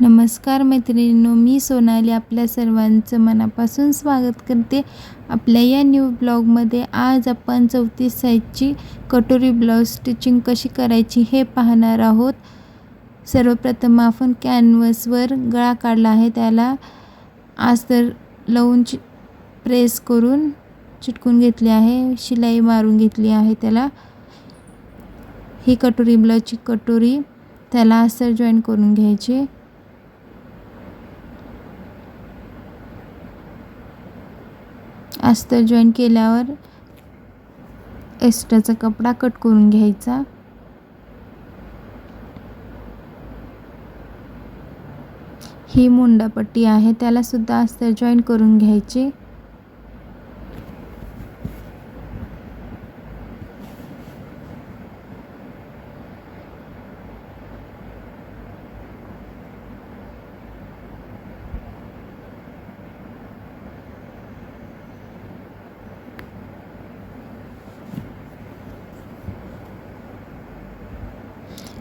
नमस्कार मैत्रिणींनो, मी सोनाली आपल्या सर्वांचं मनापासून स्वागत करते आपल्या या न्यू ब्लॉगमध्ये. आज आपण 34 साईजची कटोरी ब्लाऊज स्टिचिंग कशी करायची हे पाहणार आहोत. सर्वप्रथम आपण कॅनव्हसवर गळा काढला आहे, त्याला अस्तर लावून प्रेस करून चिटकून घेतले आहे, शिलाई मारून घेतली आहे. त्याला ही कटोरी ब्लाऊजची कटोरी त्याला अस्तर जॉईन करून घ्यायचे. अस्तर जॉईन केल्यावर एक्स्ट्राचा कपडा कट करून घ्यायचा. ही मुंडापट्टी आहे, त्याला सुद्धा अस्तर जॉईन करून घ्यायचे.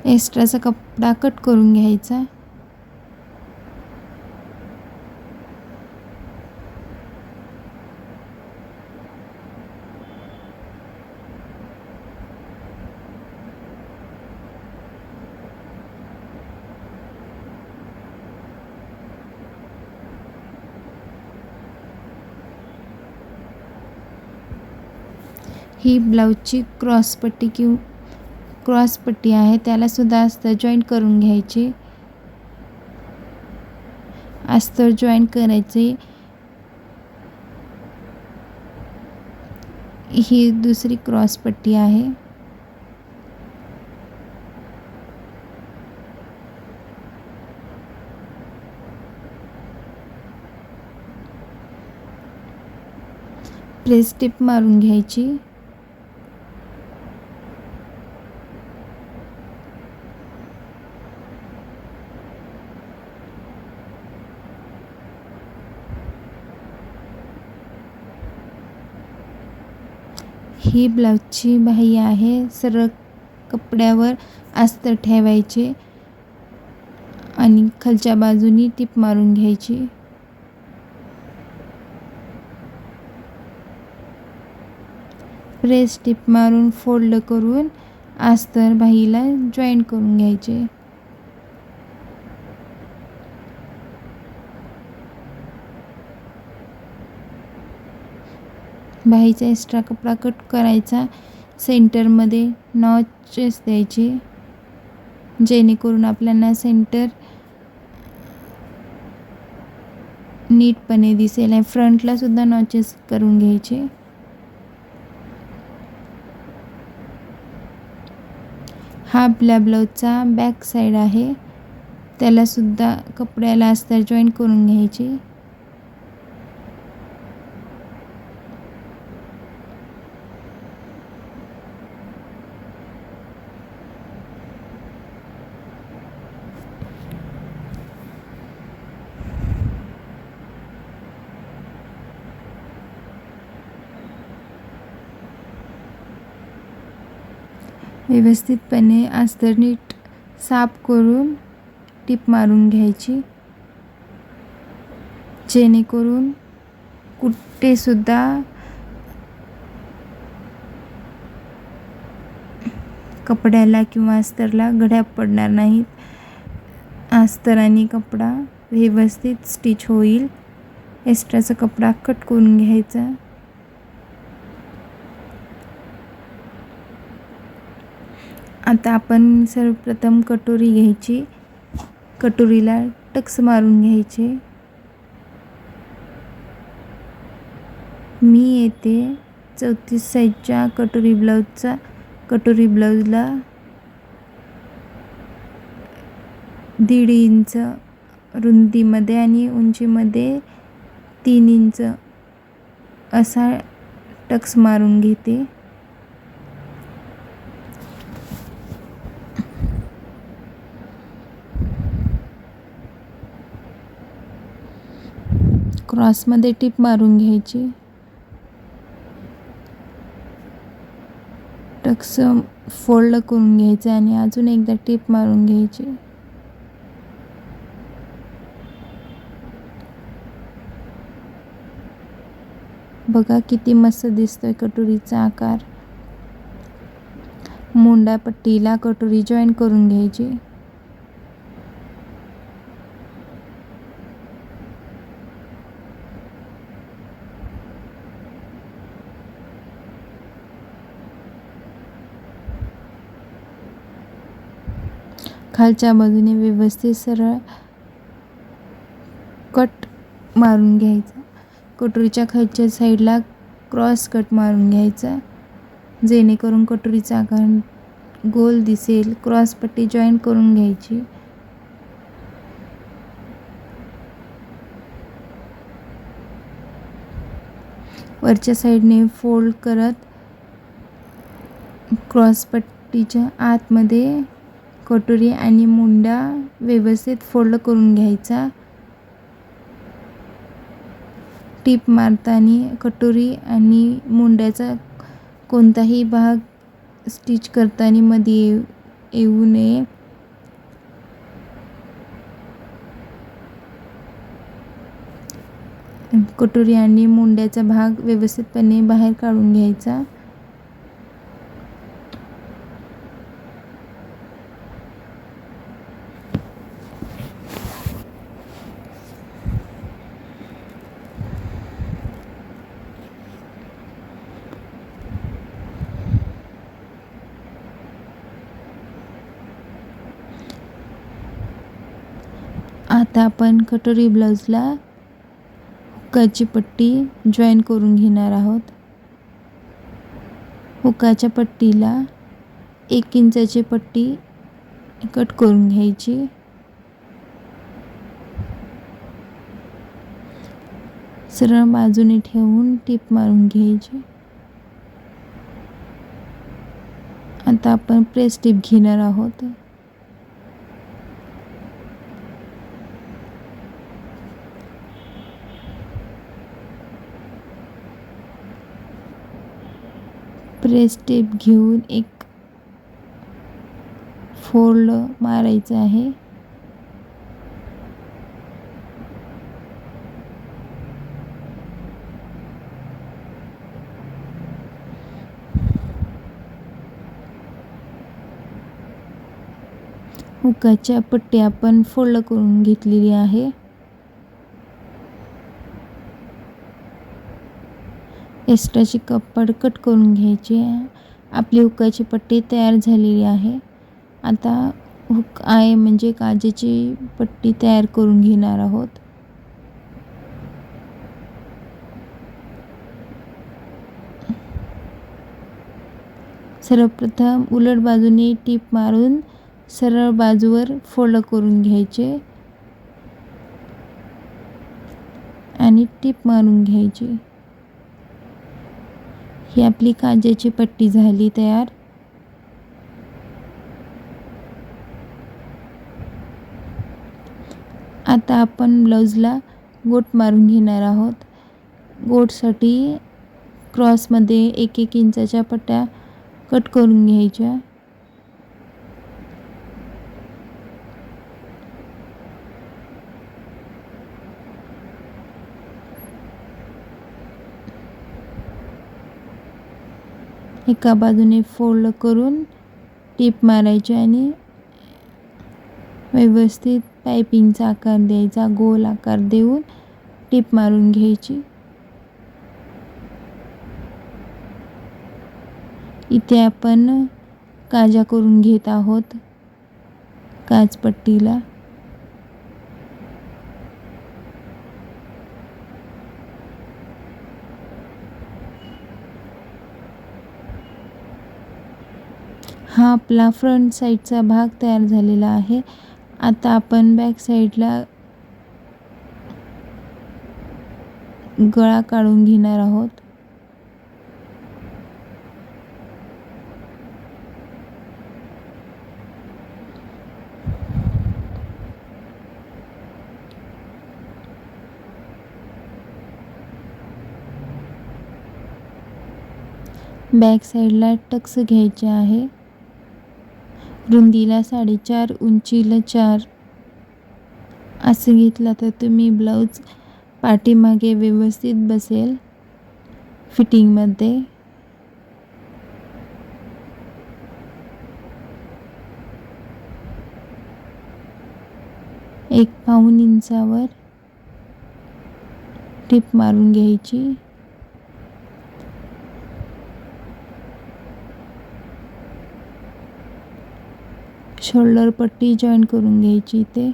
एक्स्ट्राचा कपडा कट करून घ्यायचा. ही ब्लाऊजची क्रॉस पट्टी आहे, त्याला सुद्धा अस्तर जॉईन करून घ्यायचे. अस्तर जॉईन करायचे. ही दुसरी क्रॉस पट्टी आहे. प्रेस टिप मारून घ्यायची. ही ब्लाऊजची बाही आहे. सरळ कपड्यावर अस्तर ठेवायचे आणि खालच्या बाजूनी टिप मारून घ्यायची. प्रेस टिप मारून फोल्ड करून अस्तर बाहीला जॉईन करून घ्यायचे. बाहीचा एक्स्ट्रा कपडा कट करायचा. सेंटरमध्ये नॉचेस द्यायचे, जेणेकरून आपल्याला सेंटर नीटपणे दिसेल. आणि फ्रंटला सुद्धा नॉचेस करून घ्यायचे. हा आपल्या ब्लाऊजचा बॅक साईड आहे, त्याला सुद्धा कपड्याला अस्तर जॉईन करून घ्यायचे. व्यवस्थितपणे अस्तर नीट साफ करून टिप मारून घ्यायची, जेणेकरून कुठे सुद्धा कपड्याला किंवा अस्तरला घड्या पडणार नाहीत. अस्तर आणि कपडा व्यवस्थित स्टिच होईल. एक्स्ट्राचा कपडा कट करून घ्यायचा. आता आपण सर्वप्रथम कटोरी घ्यायची. कटोरीला टक्स मारून घ्यायचे. मी येथे 34 साईजच्या कटोरी ब्लाऊजला 1.5 इंच रुंदीमध्ये आणि उंचीमध्ये 3 इंच असा टक्स मारून घेते. क्रॉसमध्ये टिप मारून घ्यायची. टक्स फोल्ड करून घ्यायचं आणि अजून एकदा टिप मारून घ्यायची. बघा किती मस्त दिसतोय कटोरीचा आकार. मुंडा पट्टीला कटोरी जॉईन करून घ्यायची. खालच्या बाजूने व्यवस्थित सरळ कट मारून घ्यायचा. कटोरीच्या खालच्या साईडला क्रॉस कट मारून घ्यायचा, जेणेकरून कटोरीचा आकार गोल दिसेल. क्रॉस पट्टी जॉईन करून घ्यायची. वरच्या साईडने फोल्ड करत क्रॉस पट्टीच्या आतमध्ये कटोरी आणि मुंडा व्यवस्थित फोल्ड करून घ्यायचा. टीप मारताना कटोरी आणि मुंड्याचा कोणताही भाग स्टिच करताना मध्ये येऊ नये. कटोरी आणि मुंड्याचा भाग व्यवस्थितपणे बाहेर काढून घ्यायचा. आता आपण कटोरी ब्लाऊजला हुकाची पट्टी जॉईन करून घेणार आहोत. हुकाच्या पट्टीला 1 इंचाची पट्टी कट करून घ्यायची. सरळ बाजूने ठेवून टीप मारून घ्यायची. आता आपण प्रेस टीप घेणार आहोत. प्रेस टीप घेऊन एक फोल्ड मारायचं आहे. हुकाच्या पट्टी आपण फोल्ड करून घेतलेली आहे. एक्स्ट्राची कपड कट करून घ्यायची. आपली हुकाची पट्टी तयार झालेली आहे. आता हुक आहे म्हणजे काजेची पट्टी तयार करून घेणार आहोत. सर्वप्रथम उलट बाजूने टीप मारून सरळ बाजूवर फोल्ड करून घ्यायचे आणि टीप मारून घ्यायची. ही आपली काजेची पट्टी झाली तयार. आता आपण ब्लाऊजला गोट मारून घेणार आहोत. गोटसाठी क्रॉसमध्ये 1-1 इंचाच्या पट्ट्या कट करून घ्यायच्या. एका बाजूने फोल्ड करून टीप मारायची आणि व्यवस्थित पायपिंगचा आकार द्यायचा. गोल आकार देऊन टीप मारून घ्यायची. इथे आपण काजा करून घेत आहोत काजपट्टीला. हा आपला फ्रंट साईडचा भाग तयार झालेला आहे. आता आपण बॅक साईडला गळा काढून घेणार आहोत. बॅक साईडला टक्स घ्यायचे आहे. रुंदीला 4.5, उंचीला 4 असं घेतला तर तुम्ही ब्लाऊज पाठीमागे व्यवस्थित बसेल. फिटिंगमध्ये. एक पाऊण इंचावर टिप मारून घ्यायची. शोल्डर पट्टी जॉईन करून घ्यायची इथे.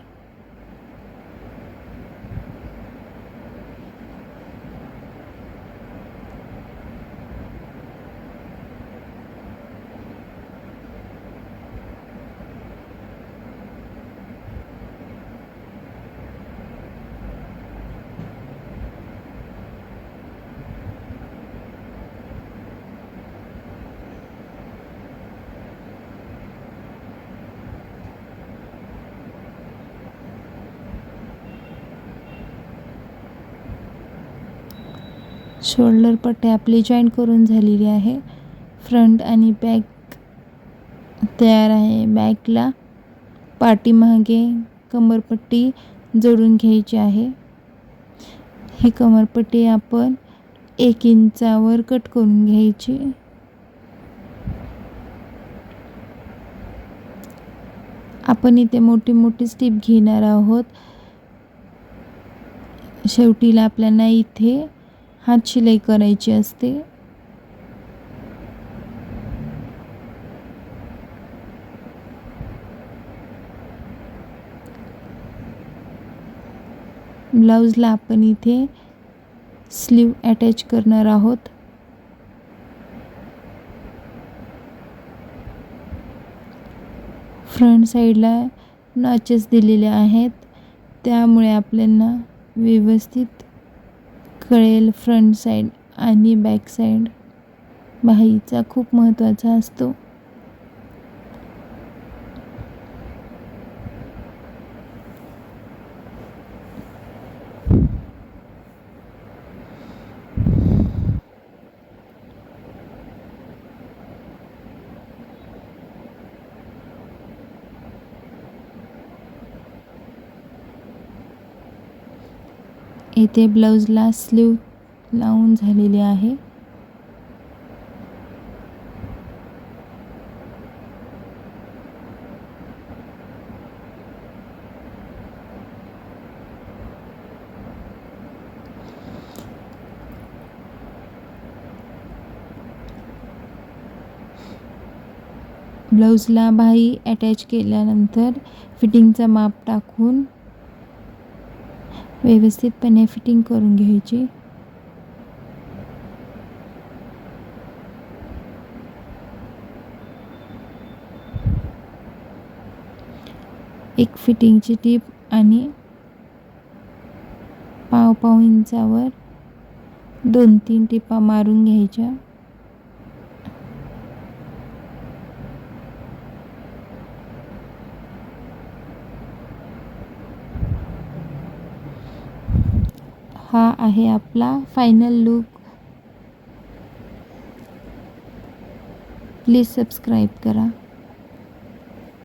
शोल्डर पट्टी आपली जॉईन करून झालेली आहे. फ्रंट आणि बॅक तयार आहे. बॅकला पाठीमागे कमरपट्टी जोडून घ्यायची आहे. ही कमरपट्टी आपण 1 इंचावर कट करून घ्यायची. आपण इथे मोठी मोठी स्टिप घेणार आहोत. शेवटीला आपल्याला इथे हात शिलाई करायची असते. ब्लाउजला आपण इथे स्लीव अटॅच करणार आहोत. फ्रंट साईडला नॉचेस दिलेले आहेत, त्यामुळे आपल्याला व्यवस्थित कळेल. फ्रंट साईड आणि बॅक साईड बाहीचा खूप महत्त्वाचा असतो. इथे ब्लाउजला स्लीव लावून झालेली आहे. ब्लाउजला बाही अटॅच केल्यानंतर फिटिंगचा माप टाकून व्यवस्थितपणे फिटिंग करून घ्यायची. एक फिटिंगची टीप आणि पाव इंचावर 2-3 टिपा मारून घ्यायच्या. हा आहे आपला फायनल लुक. प्लीज सबस्क्राईब करा.